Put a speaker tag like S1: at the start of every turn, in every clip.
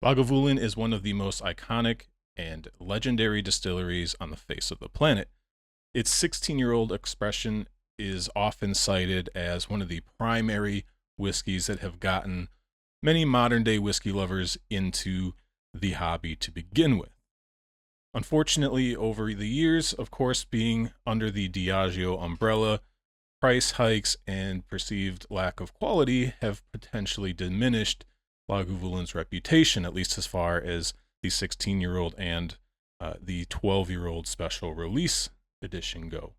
S1: Lagavulin is one of the most iconic and legendary distilleries on the face of the planet. Its 16-year-old expression is often cited as one of the primary whiskeys that have gotten many modern-day whiskey lovers into the hobby to begin with. Unfortunately, over the years, of course, being under the Diageo umbrella, price hikes and perceived lack of quality have potentially diminished Lagavulin's reputation, at least as far as the 16-year-old and the 12-year-old special release edition go.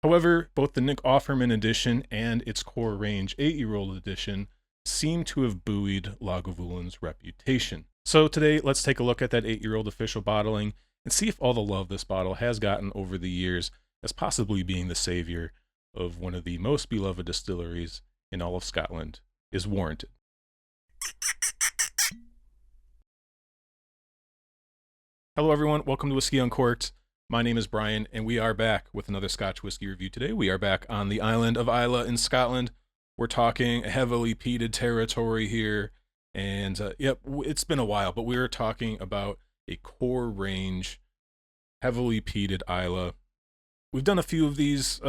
S1: However, both the Nick Offerman edition and its core range 8-year-old edition seem to have buoyed Lagavulin's reputation. So today, let's take a look at that 8-year-old official bottling and see if all the love this bottle has gotten over the years as possibly being the savior of one of the most beloved distilleries in all of Scotland is warranted. Hello everyone, welcome to Whiskey Uncorked. My name is Brian, and we are back with another Scotch whiskey review today. We are back on the island of Islay in Scotland. We're talking heavily peated territory here, and it's been a while, but we were talking about a core range, heavily peated Islay. We've done a few of these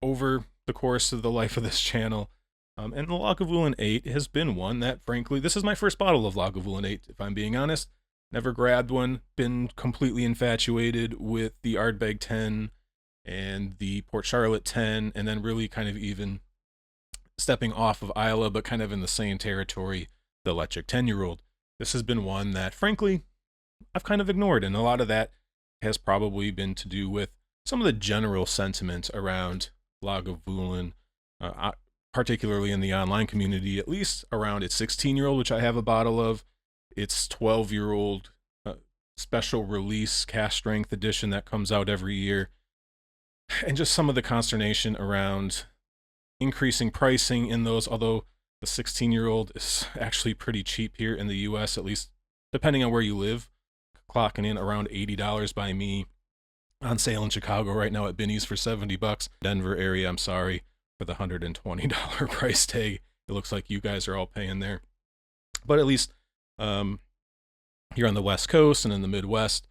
S1: over the course of the life of this channel, and the Lagavulin 8 has been one that, frankly, this is my first bottle of Lagavulin 8, if I'm being honest. Never grabbed one, been completely infatuated with the Ardbeg 10 and the Port Charlotte 10, and then really kind of even stepping off of Islay, but kind of in the same territory, the Lechic 10-year-old. This has been one that, frankly, I've kind of ignored, and a lot of that has probably been to do with some of the general sentiment around Lagavulin, particularly in the online community, at least around its 16-year-old, which I have a bottle of, its 12-year-old special release cast strength edition that comes out every year, and just some of the consternation around increasing pricing in those, although the 16-year-old is actually pretty cheap here in the US, at least depending on where you live, clocking in around $80 by me, on sale in Chicago right now at Binny's for $70. Denver area, I'm sorry, for the $120 price tag. It looks like you guys are all paying there. But at least here on the West Coast and in the Midwest,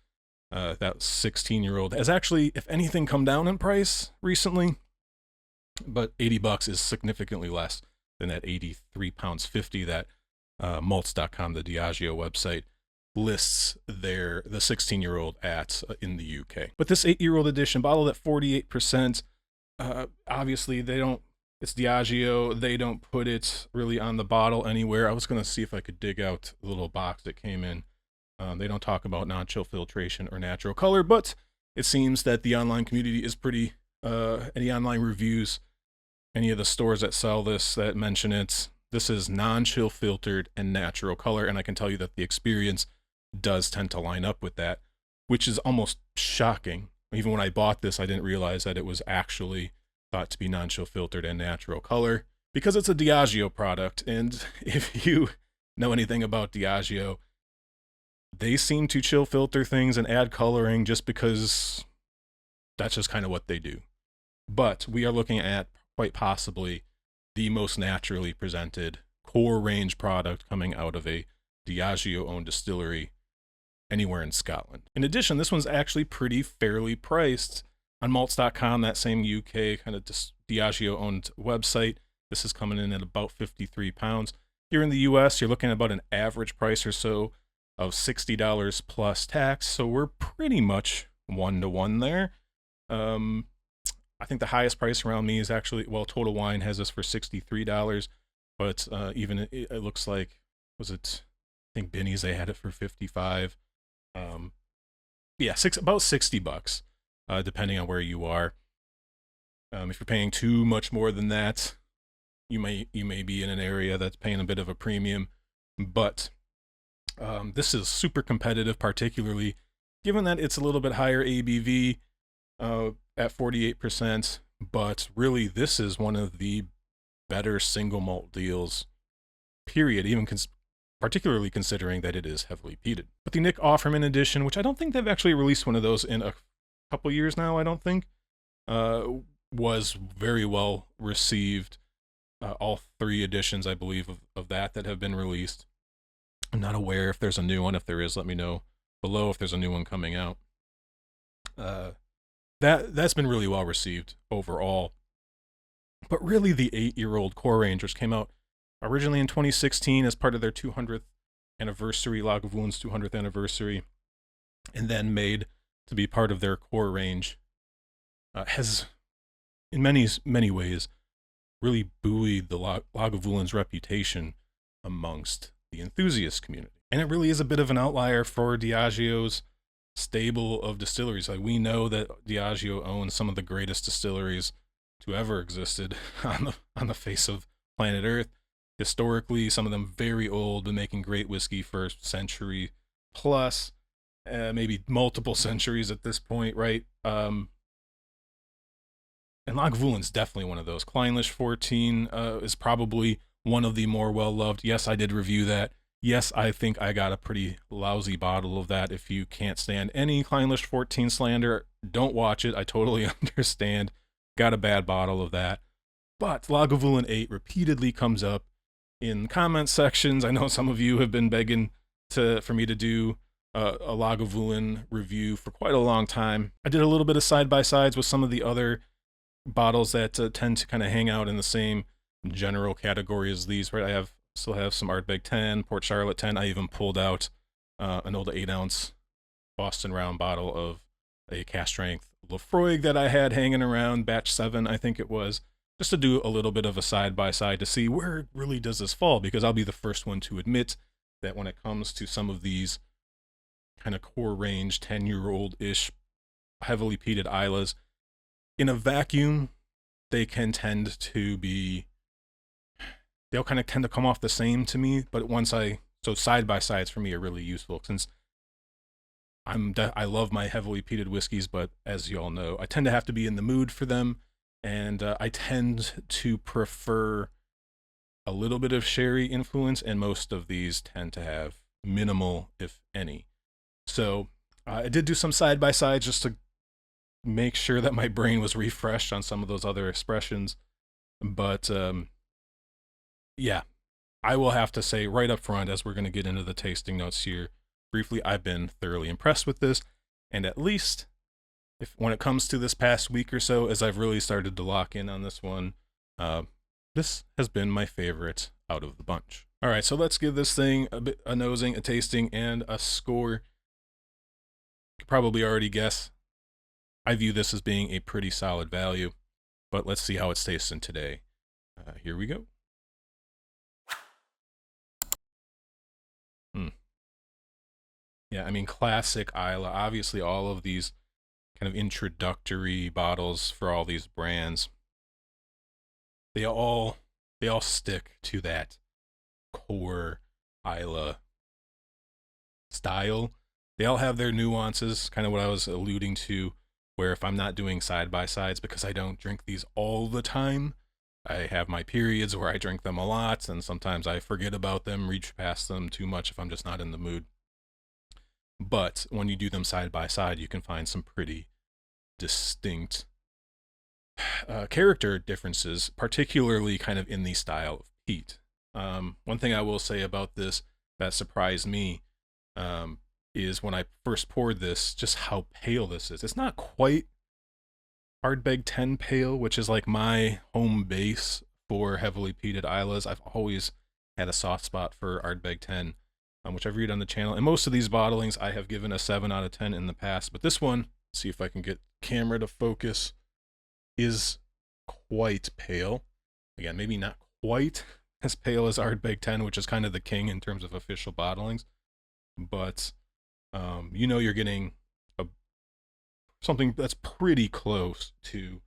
S1: that 16-year-old has actually, if anything, come down in price recently. But $80 is significantly less than that 83 pounds 50 that malts.com, the Diageo website, lists the 16-year-old at in the UK. But this 8-year-old edition, bottled at 48%, obviously it's Diageo, they don't put it really on the bottle anywhere. I was going to see if I could dig out the little box that came in. They don't talk about non-chill filtration or natural color, but it seems that the online community is pretty, any online reviews, any of the stores that sell this, that mention it, this is non-chill filtered and natural color, and I can tell you that the experience does tend to line up with that, which is almost shocking. Even when I bought this, I didn't realize that it was actually thought to be non-chill filtered and natural color, because it's a Diageo product. And if you know anything about Diageo, they seem to chill filter things and add coloring just because that's just kind of what they do. But we are looking at quite possibly the most naturally presented core range product coming out of a Diageo owned distillery anywhere in Scotland. In addition, this one's actually pretty fairly priced. On malts.com, that same UK kind of Diageo-owned website, this is coming in at about 53 pounds. Here in the US, you're looking at about an average price or so of $60 plus tax, so we're pretty much 1-to-1 there. I think the highest price around me is actually, well, Total Wine has this for $63, but even it looks like, I think Binny's, they had it for $55. About $60. Depending on where you are. If you're paying too much more than that, you may be in an area that's paying a bit of a premium. But this is super competitive, particularly given that it's a little bit higher ABV at 48%. But really, this is one of the better single malt deals, period, even particularly considering that it is heavily peated. But the Nick Offerman edition, which I don't think they've actually released one of those in a couple years now, I don't think, was very well received. All 3 editions, I believe, of that have been released. I'm not aware if there's a new one. If there is, let me know below if there's a new one coming out. That's been really well received overall. But really, the 8-year-old Core Rangers came out originally in 2016 as part of their 200th anniversary, Lagavulin's 200th anniversary, and then made to be part of their core range. Has, in many ways, really buoyed the Lagavulin's reputation amongst the enthusiast community. And it really is a bit of an outlier for Diageo's stable of distilleries. Like, we know that Diageo owns some of the greatest distilleries to ever existed on the face of planet Earth. Historically, some of them very old, been making great whiskey for a century plus, maybe multiple centuries at this point, right? And Lagavulin's definitely one of those. Kleinlich 14 is probably one of the more well-loved. Yes, I did review that. Yes, I think I got a pretty lousy bottle of that. If you can't stand any Kleinlich 14 slander, don't watch it. I totally understand. Got a bad bottle of that. But Lagavulin 8 repeatedly comes up in comment sections. I know some of you have been begging for me to do a Lagavulin review for quite a long time. I did a little bit of side-by-sides with some of the other bottles that tend to kind of hang out in the same general category as these, right? I still have some Ardbeg 10, Port Charlotte 10. I even pulled out an old 8-ounce Boston Round bottle of a cast strength Lafroig that I had hanging around, batch 7, I think it was, just to do a little bit of a side-by-side to see where really does this fall, because I'll be the first one to admit that when it comes to some of these kind of core range, 10-year-old-ish, heavily peated Islas, in a vacuum, they'll kind of tend to come off the same to me, but so side-by-sides for me are really useful, since I love my heavily peated whiskeys, but as you all know, I tend to have to be in the mood for them, and I tend to prefer a little bit of sherry influence, and most of these tend to have minimal, if any. So I did do some side-by-sides just to make sure that my brain was refreshed on some of those other expressions. But yeah, I will have to say right up front, as we're going to get into the tasting notes here briefly, I've been thoroughly impressed with this. And at least when it comes to this past week or so, as I've really started to lock in on this one, this has been my favorite out of the bunch. All right, so let's give this thing a nosing, a tasting, and a score. You could probably already guess I view this as being a pretty solid value, but let's see how it's tasting today. Here we go. Yeah, I mean, classic Islay. Obviously, all of these kind of introductory bottles for all these brands, they all stick to that core Islay style. They all have their nuances, kind of what I was alluding to, where if I'm not doing side-by-sides, because I don't drink these all the time, I have my periods where I drink them a lot, and sometimes I forget about them, reach past them too much if I'm just not in the mood. But when you do them side-by-side, you can find some pretty distinct character differences, particularly kind of in the style of peat. One thing I will say about this that surprised me is when I first poured this, just how pale this is. It's not quite Ardbeg 10 pale, which is like my home base for heavily peated Islas. I've always had a soft spot for Ardbeg 10, which I've reviewed on the channel. And most of these bottlings I have given a 7 out of 10 in the past. But this one, let's see if I can get camera to focus, is quite pale. Again, maybe not quite as pale as Ardbeg 10, which is kind of the king in terms of official bottlings. But you know you're getting something that's pretty close to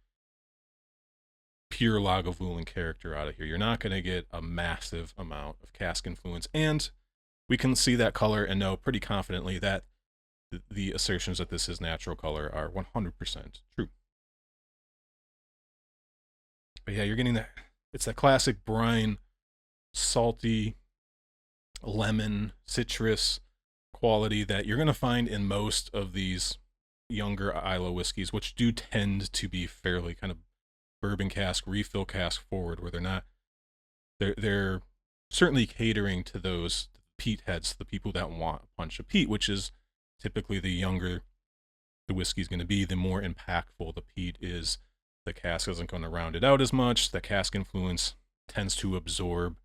S1: pure Lagavulin character out of here. You're not going to get a massive amount of cask influence, and we can see that color and know pretty confidently that the assertions that this is natural color are 100% true. But yeah, you're getting that. It's that classic brine, salty, lemon, citrus quality that you're going to find in most of these younger Islay whiskeys, which do tend to be fairly kind of bourbon cask, refill cask forward, where they're certainly catering to those peat heads, the people that want a punch of peat, which is typically the younger the whiskey is going to be, the more impactful the peat is. The cask isn't going to round it out as much. The cask influence tends to absorb,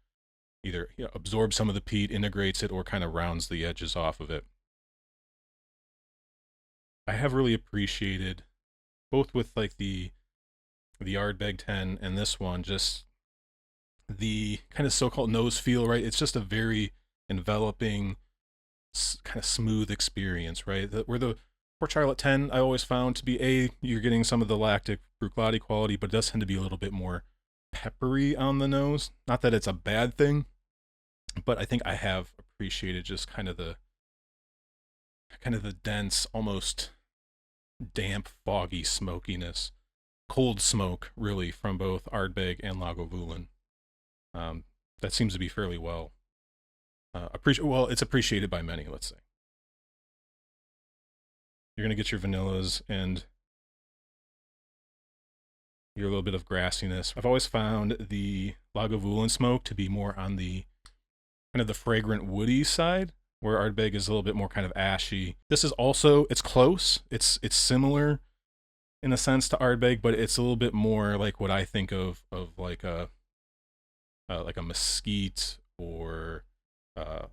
S1: either absorb some of the peat, integrates it, or kind of rounds the edges off of it. I have really appreciated, both with like the Ardbeg 10 and this one, just the kind of so-called nose feel, right? It's just a very enveloping, kind of smooth experience, right? Where the Port Charlotte 10, I always found to be you're getting some of the lactic fructati quality, but it does tend to be a little bit more peppery on the nose. Not that it's a bad thing, but I think I have appreciated just kind of the dense, almost damp, foggy smokiness, cold smoke, really, from both Ardbeg and Lagavulin. That seems to be fairly well it's appreciated by many, let's say. You're going to get your vanillas and your little bit of grassiness. I've always found the Lagavulin smoke to be more on the kind of the fragrant woody side, where Ardbeg is a little bit more kind of ashy. This is also, it's close. It's similar in a sense to Ardbeg, but it's a little bit more like what I think of like a mesquite or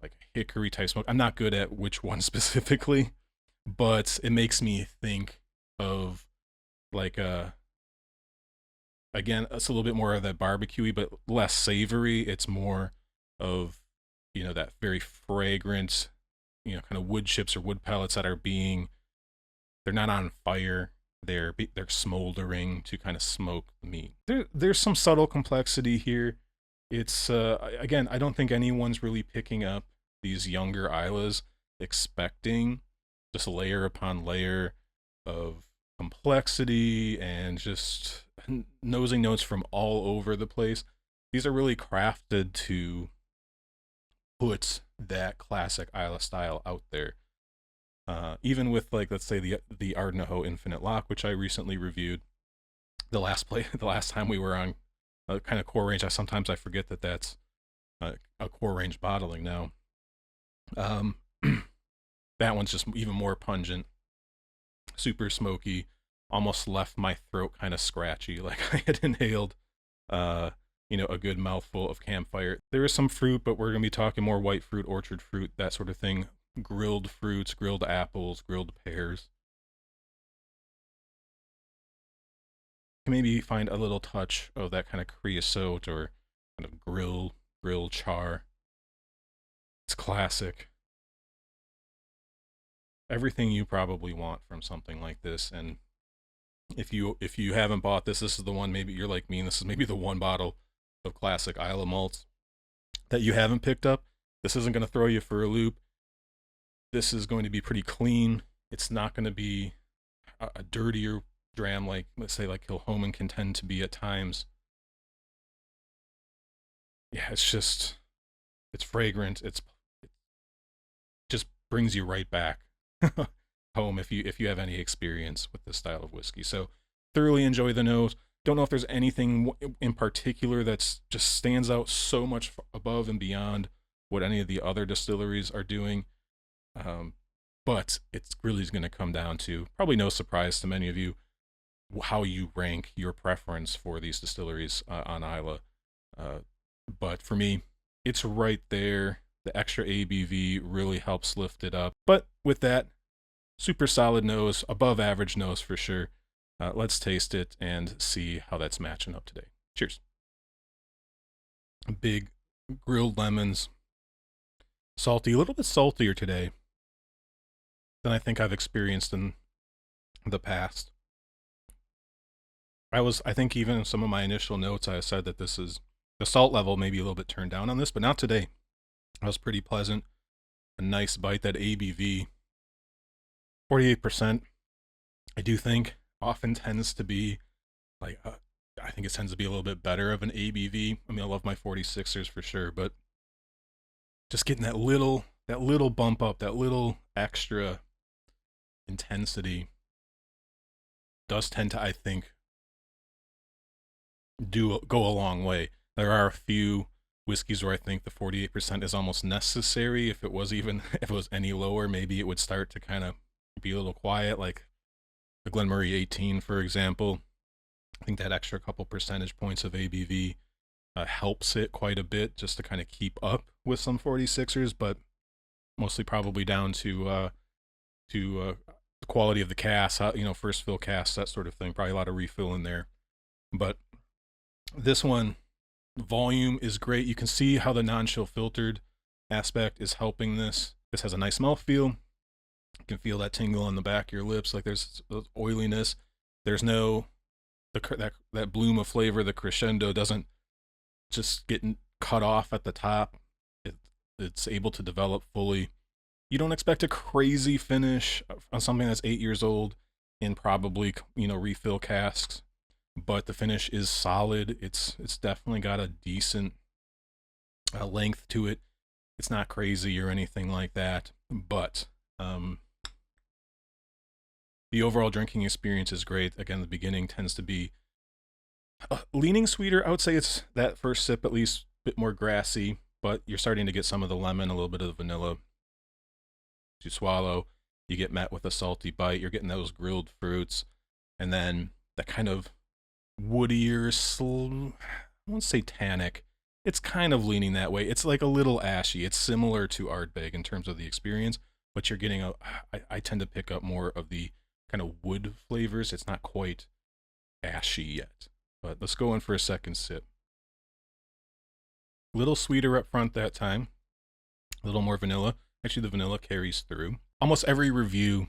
S1: like a hickory type smoke. I'm not good at which one specifically, but it makes me think of like again, it's a little bit more of that barbecuey, but less savory. It's more of, that very fragrant, kind of wood chips or wood pellets that are they're not on fire. They're smoldering to kind of smoke the meat. There's some subtle complexity here. It's again, I don't think anyone's really picking up these younger Islas expecting just layer upon layer of complexity and just nosing notes from all over the place. These are really crafted to put that classic Isla style out there. Even with, like, let's say the Ardnaho Infinite Lock, which I recently reviewed, the last time we were on kind of core range. Sometimes I forget that that's a core range bottling now. That one's just even more pungent, super smoky, almost left my throat kind of scratchy, like I had inhaled a good mouthful of campfire. There is some fruit, but we're going to be talking more white fruit, orchard fruit, that sort of thing. Grilled fruits, grilled apples, grilled pears. You can maybe find a little touch of that kind of creosote or kind of grill char. It's classic. Everything you probably want from something like this. And if you haven't bought this is the one. Maybe you're like me and this is maybe the one bottle of classic Islay malts that you haven't picked up. This isn't going to throw you for a loop. This is going to be pretty clean. It's not going to be a dirtier dram like, let's say, like Kilchoman can tend to be at times. Yeah, it's fragrant. It just brings you right back home if you have any experience with this style of whiskey. So thoroughly enjoy the nose. Don't know if there's anything in particular that's just stands out so much above and beyond what any of the other distilleries are doing. But it's really going to come down to, probably no surprise to many of you, how you rank your preference for these distilleries on Islay. But for me, it's right there. The extra ABV really helps lift it up. But with that, super solid nose, above average nose for sure. Let's taste it and see how that's matching up today. Cheers. Big grilled lemons. Salty, a little bit saltier today than I think I've experienced in the past. I think even in some of my initial notes, I said that this is, the salt level maybe a little bit turned down on this, but not today. It was pretty pleasant. A nice bite. That ABV, 48%, I do think often tends to be like, I think it tends to be a little bit better of an ABV. I mean, I love my 46ers for sure, but just getting that little bump up, that little extra intensity does tend to, I think, go a long way. There are a few whiskeys where I think the 48% is almost necessary. If it was if it was any lower, maybe it would start to kind of be a little quiet, like the Glenmorangie 18, for example. I think that extra couple percentage points of ABV helps it quite a bit just to kind of keep up with some 46ers, but mostly probably down to the quality of the cask, first fill cask, that sort of thing. Probably a lot of refill in there. But this one, volume is great. You can see how the non-chill filtered aspect is helping this. This has a nice mouthfeel. You can feel that tingle on the back of your lips, like there's oiliness. There's no that bloom of flavor. The crescendo doesn't just get cut off at the top. It's able to develop fully. You don't expect a crazy finish on something that's 8 years old in probably refill casks, but the finish is solid. It's definitely got a decent length to it. It's not crazy or anything like that, but the overall drinking experience is great. Again, the beginning tends to be leaning sweeter. I would say it's that first sip at least a bit more grassy, but you're starting to get some of the lemon, a little bit of the vanilla. You swallow, you get met with a salty bite. You're getting those grilled fruits, and then that kind of woodier, I won't say tannic. It's kind of leaning that way. It's like a little ashy. It's similar to Ardbeg in terms of the experience, but you're getting I tend to pick up more of the kind of wood flavors. It's not quite ashy yet. But let's go in for a second sip. A little sweeter up front that time. A little more vanilla. Actually, the vanilla carries through. Almost every review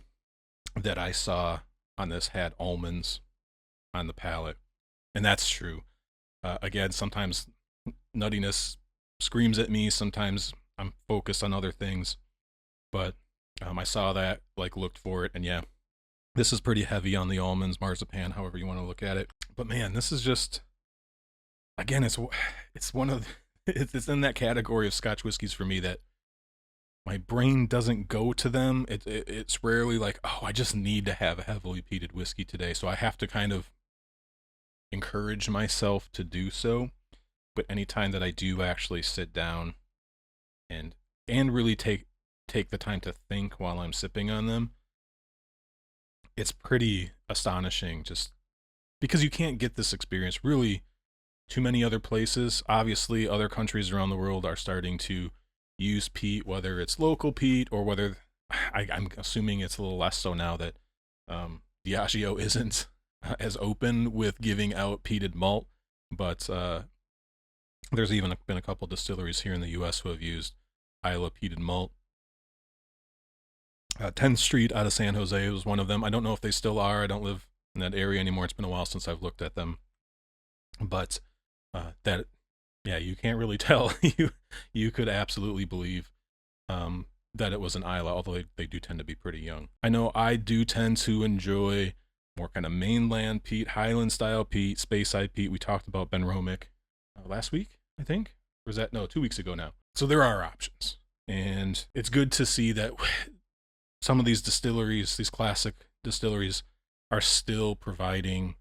S1: that I saw on this had almonds on the palate. And that's true. Again, sometimes nuttiness screams at me. Sometimes I'm focused on other things. But I saw that, looked for it. And yeah, this is pretty heavy on the almonds, marzipan, however you want to look at it. But man, this is just, again, it's one of, it's in that category of Scotch whiskeys for me that my brain doesn't go to them. It's rarely like, oh, I just need to have a heavily peated whiskey today. So I have to kind of encourage myself to do so. But anytime that I do actually sit down and really take the time to think while I'm sipping on them, it's pretty astonishing, just because you can't get this experience really too many other places. Obviously, other countries around the world are starting to use peat, whether it's local peat or whether I'm assuming it's a little less so now that Diageo isn't as open with giving out peated malt. But there's even been a couple distilleries here in the U.S. who have used Islay peated malt. 10th Street out of San Jose was one of them. I don't know if they still are. I don't live in that area anymore. It's been a while since I've looked at them. But you can't really tell. You could absolutely believe that it was an Islay, although they do tend to be pretty young. I know I do tend to enjoy more kind of mainland peat, Highland style peat, Speyside peat. We talked about Ben Romick last week, I think. Or was that? No, 2 weeks ago now. So there are options. And it's good to see that some of these distilleries, these classic distilleries, are still providing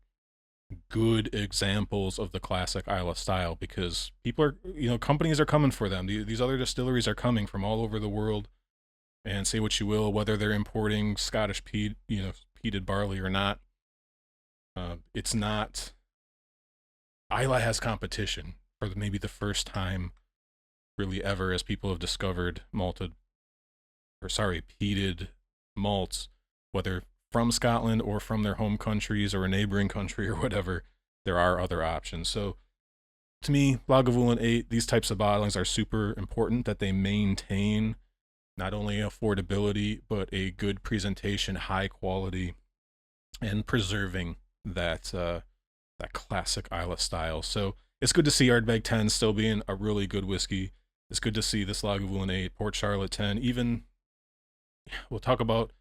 S1: good examples of the classic Islay style, because people are, companies are coming for them. These other distilleries are coming from all over the world, and say what you will, whether they're importing Scottish peated barley or not. It's not. Islay has competition for maybe the first time really ever, as people have discovered peated malts, whether from Scotland or from their home countries or a neighboring country or whatever. There are other options. So to me, Lagavulin 8, these types of bottlings are super important, that they maintain not only affordability, but a good presentation, high quality, and preserving that classic Islay style. So it's good to see Ardbeg 10 still being a really good whiskey. It's good to see this Lagavulin 8, Port Charlotte 10, even we'll talk about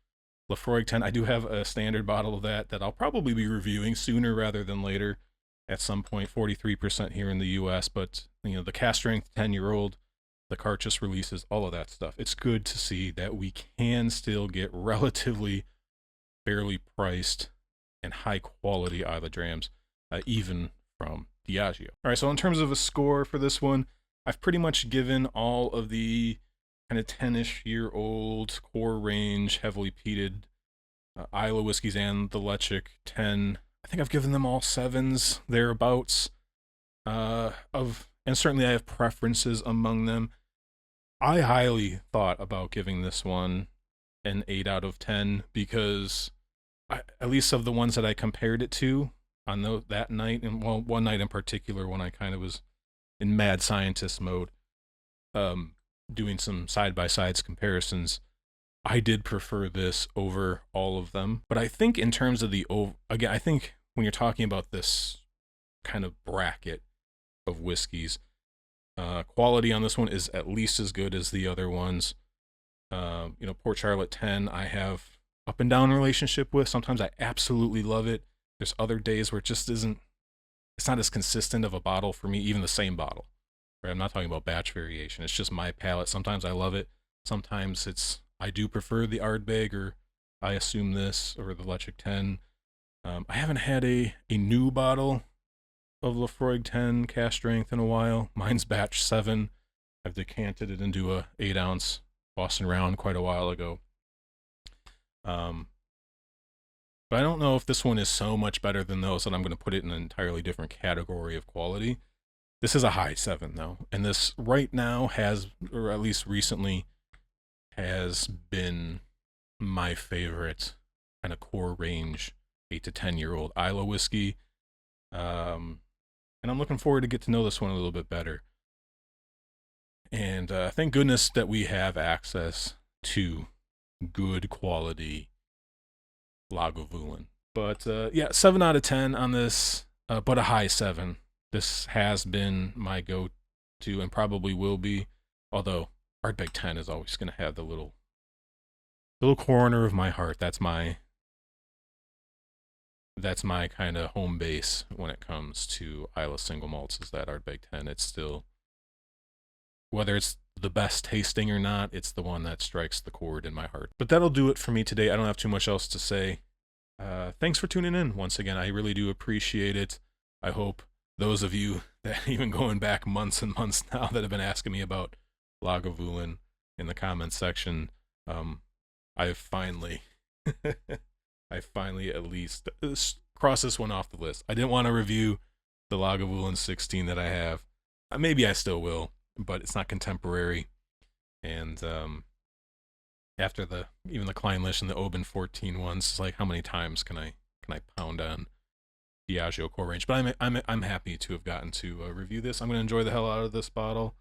S1: Laphroaig 10. I do have a standard bottle of that I'll probably be reviewing sooner rather than later at some point, 43% here in the US, but the cast strength 10-year-old, the Carchus releases, all of that stuff. It's good to see that we can still get relatively fairly priced and high quality Islay drams, even from Diageo. All right, so in terms of a score for this one, I've pretty much given all of the kind of 10-ish-year-old core range, heavily peated Islay whiskeys and the Lechik 10. I think I've given them all 7s, thereabouts. And certainly I have preferences among them. I highly thought about giving this one an 8 out of 10 because, at least of the ones that I compared it to on that night, and well, one night in particular when I kind of was in mad scientist mode, doing some side-by-sides comparisons, I did prefer this over all of them. But I think in terms of again, I think when you're talking about this kind of bracket of whiskeys, quality on this one is at least as good as the other ones. Port Charlotte 10, I have up and down relationship with. Sometimes I absolutely love it. There's other days where it just isn't, it's not as consistent of a bottle for me, even the same bottle. Right? I'm not talking about batch variation. It's just my palate. Sometimes I love it. Sometimes I do prefer the Ardbeg, or I assume this, or the Lechik 10. I haven't had a new bottle of Laphroaig 10 cast strength in a while. Mine's batch 7. I've decanted it into a 8-ounce Boston Round quite a while ago. But I don't know if this one is so much better than those that I'm going to put it in an entirely different category of quality. This is a high 7 though, and this right now has, or at least recently, has been my favorite kind of core range 8 to 10-year-old Islay whiskey. And I'm looking forward to get to know this one a little bit better. And thank goodness that we have access to good quality Lagavulin. But yeah, 7 out of 10 on this, but a high 7. This has been my go-to and probably will be, although Ardbeg 10 is always going to have the little corner of my heart. That's my kind of home base when it comes to Islay single malts, is that Ardbeg 10. It's still, whether it's the best tasting or not, it's the one that strikes the chord in my heart. But that'll do it for me today. I don't have too much else to say. Thanks for tuning in once again. I really do appreciate it. I hope those of you that even going back months and months now that have been asking me about Lagavulin in the comments section, I've finally at least crossed this one off the list. I didn't want to review the Lagavulin 16 that I have. Maybe I still will, but it's not contemporary. And after even the Kleinlich and the Oban 14 ones, it's like, how many times can I pound on Diageo core range? But I'm happy to have gotten to review this. I'm going to enjoy the hell out of this bottle.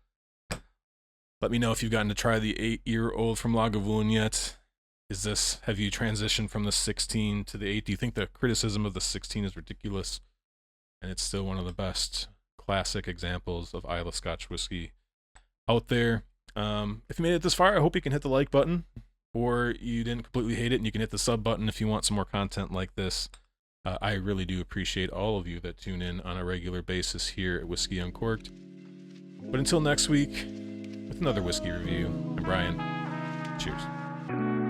S1: Let me know if you've gotten to try the 8-year-old from Lagavulin yet. Have you transitioned from the 16 to the 8? Do you think the criticism of the 16 is ridiculous and it's still one of the best classic examples of Islay Scotch whiskey out there? If you made it this far, I hope you can hit the like button, or you didn't completely hate it and you can hit the sub button if you want some more content like this. I really do appreciate all of you that tune in on a regular basis here at Whiskey Uncorked. But until next week, with another whiskey review, I'm Brian. Cheers.